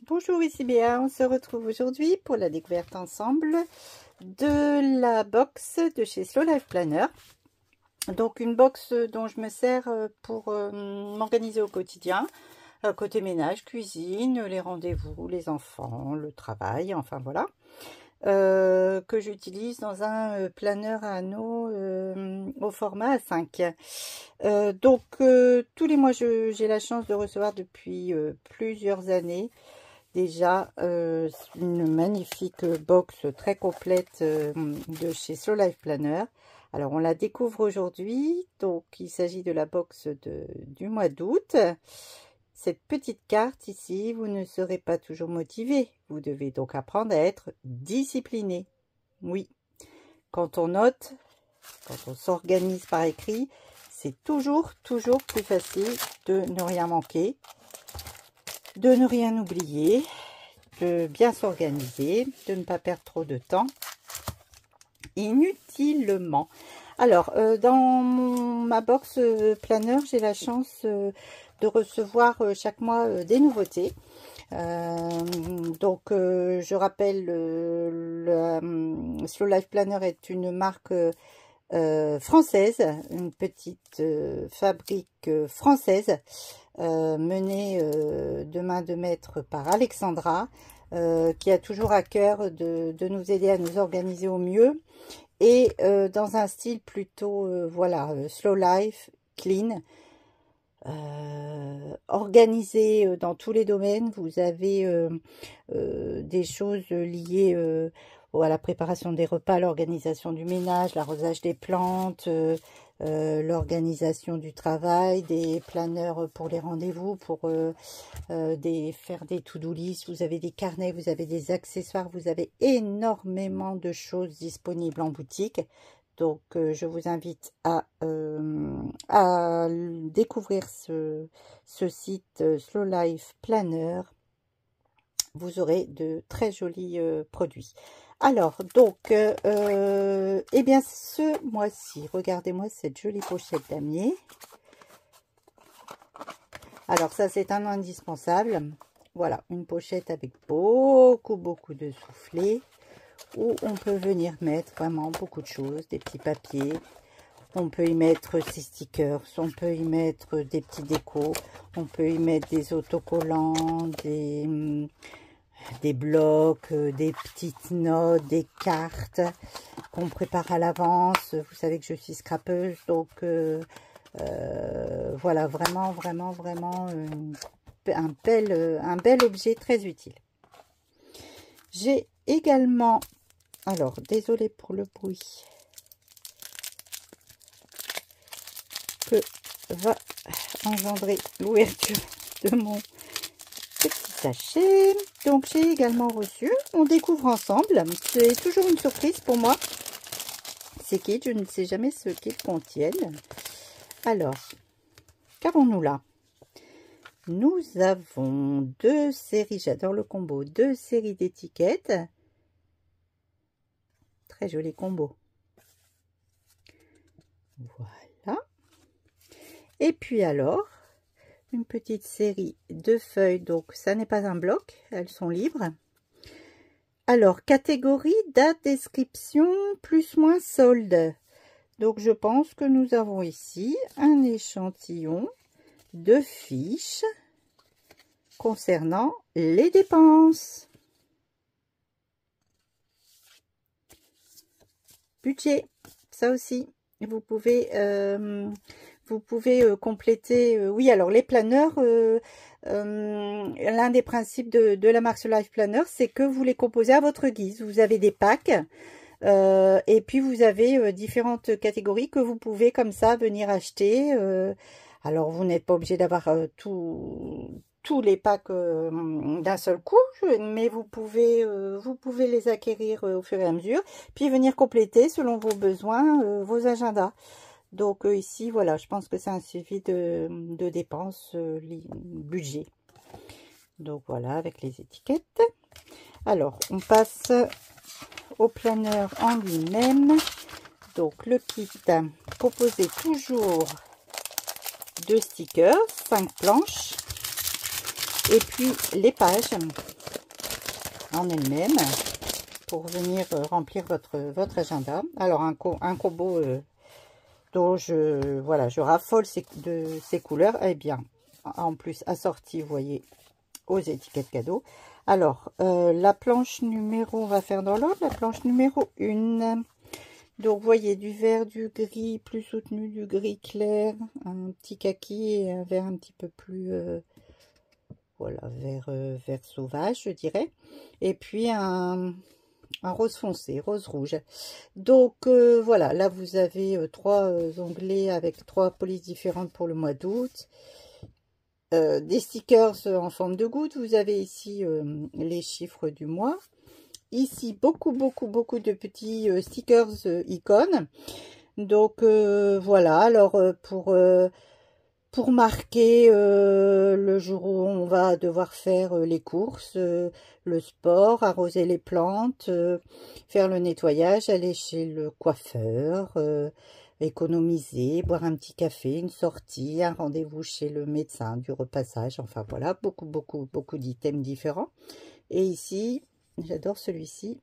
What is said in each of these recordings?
Bonjour, ici Béa, on se retrouve aujourd'hui pour la découverte ensemble de la box de chez Slow Life Planner. Donc une box dont je me sers pour m'organiser au quotidien, côté ménage, cuisine, les rendez-vous, les enfants, le travail, enfin voilà. Que j'utilise dans un planeur à anneaux au format A5. Donc tous les mois j'ai la chance de recevoir depuis plusieurs années déjà une magnifique box très complète de chez Slow Life Planner. Alors on la découvre aujourd'hui, donc il s'agit de la box du mois d'août. Cette petite carte ici, vous ne serez pas toujours motivé. Vous devez donc apprendre à être discipliné. Oui, quand on note, quand on s'organise par écrit, c'est toujours plus facile de ne rien manquer, de ne rien oublier, de bien s'organiser, de ne pas perdre trop de temps inutilement. Alors, dans ma box planner, j'ai la chance de recevoir chaque mois des nouveautés. Donc, je rappelle, Slow Life Planner est une marque française, une petite fabrique française menée de main de maître par Alexandra, qui a toujours à cœur de nous aider à nous organiser au mieux et dans un style plutôt voilà, slow life, clean, organisé dans tous les domaines. Vous avez des choses liées à la préparation des repas, l'organisation du ménage, l'arrosage des plantes, l'organisation du travail, des planeurs pour les rendez-vous, pour faire des to-do list. Vous avez des carnets, vous avez des accessoires, vous avez énormément de choses disponibles en boutique. Donc je vous invite à découvrir ce site Slow Life Planner. Vous aurez de très jolis produits. Alors, donc, eh bien, ce mois-ci, regardez-moi cette jolie pochette damier. Alors, ça, c'est un indispensable. Voilà, une pochette avec beaucoup de soufflets, où on peut venir mettre vraiment beaucoup de choses, des petits papiers. On peut y mettre ses stickers, on peut y mettre des petits décos, on peut y mettre des autocollants, des blocs, des petites notes, des cartes qu'on prépare à l'avance. Vous savez que je suis scrapeuse, donc voilà, vraiment un bel objet très utile. J'ai également, alors désolé pour le bruit que va engendrer l'ouverture de mon petit sachet. Donc j'ai également reçu, on découvre ensemble, c'est toujours une surprise pour moi ces kits, je ne sais jamais ce qu'ils contiennent. Alors, qu'avons-nous là? Nous avons deux séries, j'adore le combo, deux séries d'étiquettes, très joli combo, voilà. Et puis alors, une petite série de feuilles, donc ça n'est pas un bloc, elles sont libres. Alors, catégorie, date, description, plus moins solde. Donc, je pense que nous avons ici un échantillon de fiches concernant les dépenses. Budget, ça aussi, vous pouvez compléter. Oui, alors les planeurs, l'un des principes de la marque Life Planner, c'est que vous les composez à votre guise. Vous avez des packs et puis vous avez différentes catégories que vous pouvez comme ça venir acheter. Alors vous n'êtes pas obligé d'avoir tous les packs d'un seul coup, mais vous pouvez les acquérir au fur et à mesure, puis venir compléter selon vos besoins, vos agendas. Donc ici, voilà, je pense que c'est un suivi de dépenses, budget. Donc voilà, avec les étiquettes. Alors, on passe au planeur en lui-même. Donc le kit composé toujours de stickers, 5 planches. Et puis les pages en elle-même pour venir remplir votre agenda. Alors un combo dont je raffole de ces couleurs, eh bien en plus assorti, vous voyez, aux étiquettes cadeaux. Alors la planche numéro, on va faire dans l'ordre, la planche numéro 1. Donc vous voyez du vert, du gris plus soutenu, du gris clair, un petit kaki et un vert un petit peu plus voilà, vert sauvage, je dirais, et puis un rose foncé, rose rouge. Donc voilà, là vous avez 3 onglets avec 3 polices différentes pour le mois d'août. Des stickers en forme de goutte. Vous avez ici les chiffres du mois. Ici, beaucoup de petits stickers icônes. Donc, voilà. Alors, pour marquer le jour où on va devoir faire les courses, le sport, arroser les plantes, faire le nettoyage, aller chez le coiffeur, économiser, boire un petit café, une sortie, un rendez-vous chez le médecin, du repassage. Enfin, voilà, beaucoup d'items différents. Et ici... J'adore celui-ci.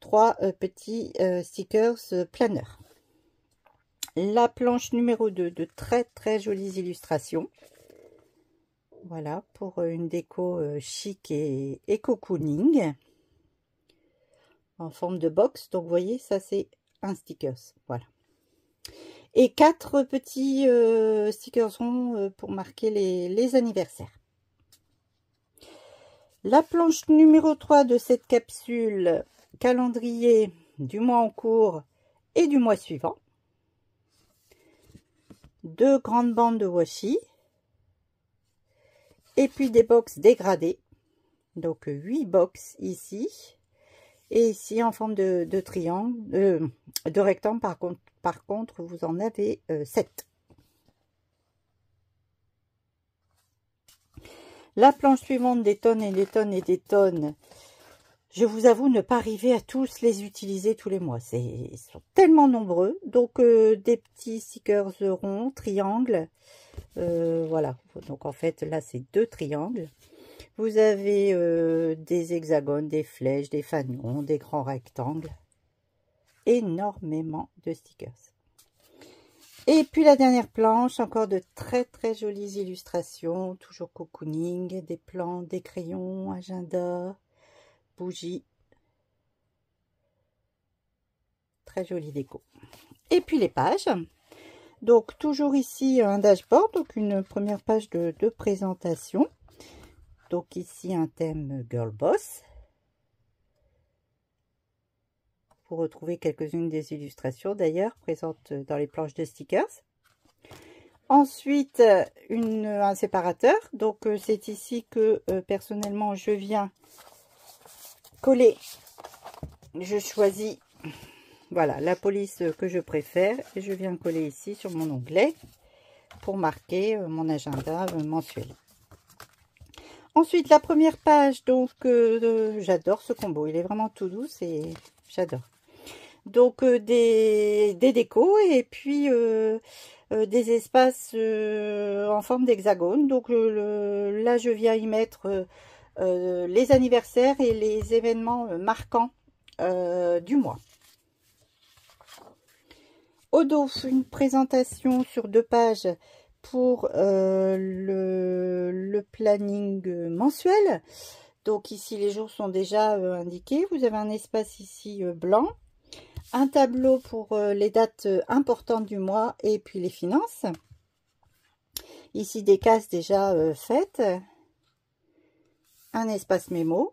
3 petits stickers planeurs. La planche numéro 2 de très jolies illustrations. Voilà, pour une déco chic et cocooning. En forme de box. Donc, vous voyez, ça c'est un stickers. Voilà. Et 4 petits stickers ronds pour marquer les anniversaires. La planche numéro 3 de cette capsule, calendrier du mois en cours et du mois suivant. 2 grandes bandes de washi. Et puis des box dégradées. Donc 8 box ici. Et ici en forme de triangle, de rectangle par contre vous en avez 7. La planche suivante, des tonnes et des tonnes et des tonnes. Je vous avoue ne pas arriver à tous les utiliser tous les mois. Ils sont tellement nombreux. Donc, des petits stickers ronds, triangles. Voilà. Donc, en fait, là, c'est 2 triangles. Vous avez des hexagones, des flèches, des fanions, des grands rectangles. Énormément de stickers. Et puis la dernière planche, encore de très jolies illustrations, toujours cocooning, des plans, des crayons, agenda, bougies. Très jolie déco. Et puis les pages. Donc toujours ici un dashboard, donc une première page de présentation. Donc ici un thème Girl Boss. Vous retrouvez quelques-unes des illustrations d'ailleurs présentes dans les planches de stickers. Ensuite, un séparateur. Donc, c'est ici que personnellement je viens coller. Je choisis voilà, la police que je préfère et je viens coller ici sur mon onglet pour marquer mon agenda mensuel. Ensuite, la première page, donc j'adore ce combo. Il est vraiment tout doux et j'adore. Donc des décos et puis des espaces en forme d'hexagone. Donc là je viens y mettre les anniversaires et les événements marquants du mois. Au dos, une présentation sur 2 pages pour le planning mensuel. Donc ici les jours sont déjà indiqués. Vous avez un espace ici blanc. Un tableau pour les dates importantes du mois et puis les finances. Ici des cases déjà faites. Un espace mémo.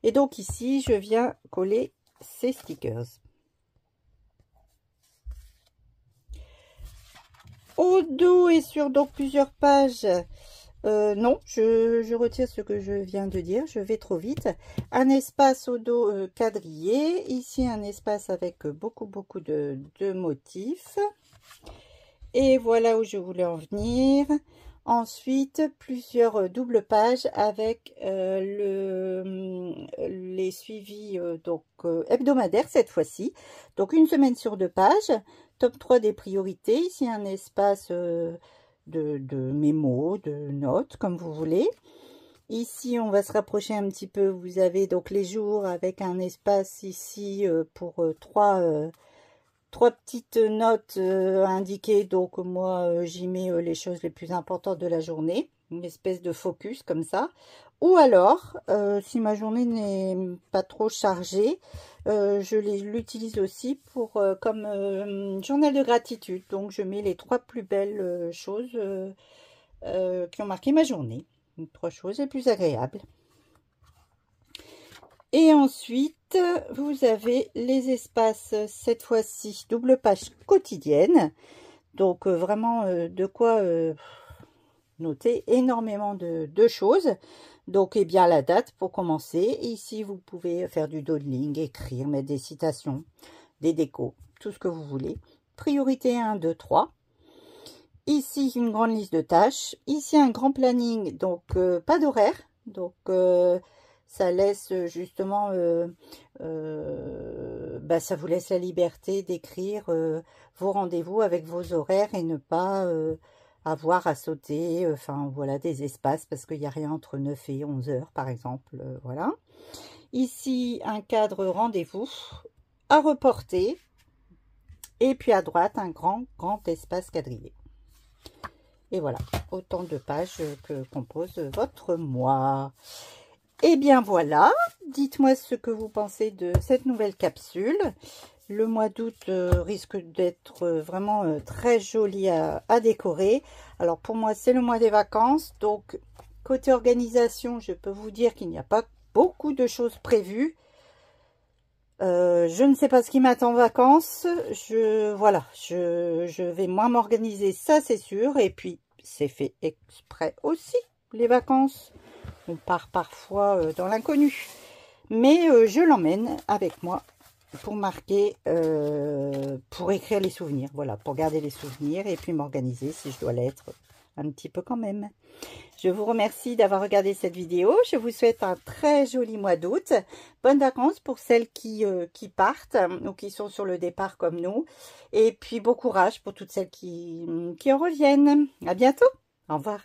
Et donc ici, je viens coller ces stickers. Au dos et sur donc plusieurs pages, non, je retire ce que je viens de dire, je vais trop vite. Un espace au dos quadrillé, ici un espace avec beaucoup de motifs. Et voilà où je voulais en venir. Ensuite, plusieurs doubles pages avec les suivis hebdomadaires cette fois-ci. Donc une semaine sur 2 pages. Top 3 des priorités. Ici un espace de mémo, de notes, comme vous voulez. Ici, on va se rapprocher un petit peu. Vous avez donc les jours avec un espace ici pour trois petites notes indiquées. Donc moi, j'y mets les choses les plus importantes de la journée. Une espèce de focus comme ça. Ou alors, si ma journée n'est pas trop chargée, je l'utilise aussi pour comme journal de gratitude. Donc je mets les 3 plus belles choses qui ont marqué ma journée. Les 3 choses les plus agréables. Et ensuite, vous avez les espaces, cette fois-ci, double page quotidienne. Donc vraiment de quoi noter énormément de choses. Donc, eh bien, la date pour commencer. Ici, vous pouvez faire du doodling, écrire, mettre des citations, des décos, tout ce que vous voulez. Priorité 1, 2, 3. Ici, une grande liste de tâches. Ici, un grand planning, donc pas d'horaire. Donc, ça laisse justement, ça vous laisse la liberté d'écrire vos rendez-vous avec vos horaires et ne pas avoir à sauter, enfin voilà, des espaces parce qu'il n'y a rien entre 9 et 11 heures par exemple, voilà. Ici, un cadre rendez-vous à reporter et puis à droite, un grand espace quadrillé. Et voilà, autant de pages que compose votre mois. Et bien voilà, dites-moi ce que vous pensez de cette nouvelle capsule. Le mois d'août risque d'être vraiment très joli à décorer. Alors pour moi, c'est le mois des vacances. Donc, côté organisation, je peux vous dire qu'il n'y a pas beaucoup de choses prévues. Je ne sais pas ce qui m'attend en vacances. Voilà, je vais moins m'organiser, ça c'est sûr. Et puis, c'est fait exprès aussi, les vacances. On part parfois dans l'inconnu. Mais je l'emmène avec moi pour marquer, pour écrire les souvenirs, voilà, pour garder les souvenirs et puis m'organiser si je dois l'être un petit peu quand même. Je vous remercie d'avoir regardé cette vidéo. Je vous souhaite un très joli mois d'août. Bonnes vacances pour celles qui partent ou qui sont sur le départ comme nous. Et puis bon courage pour toutes celles qui en reviennent. À bientôt. Au revoir.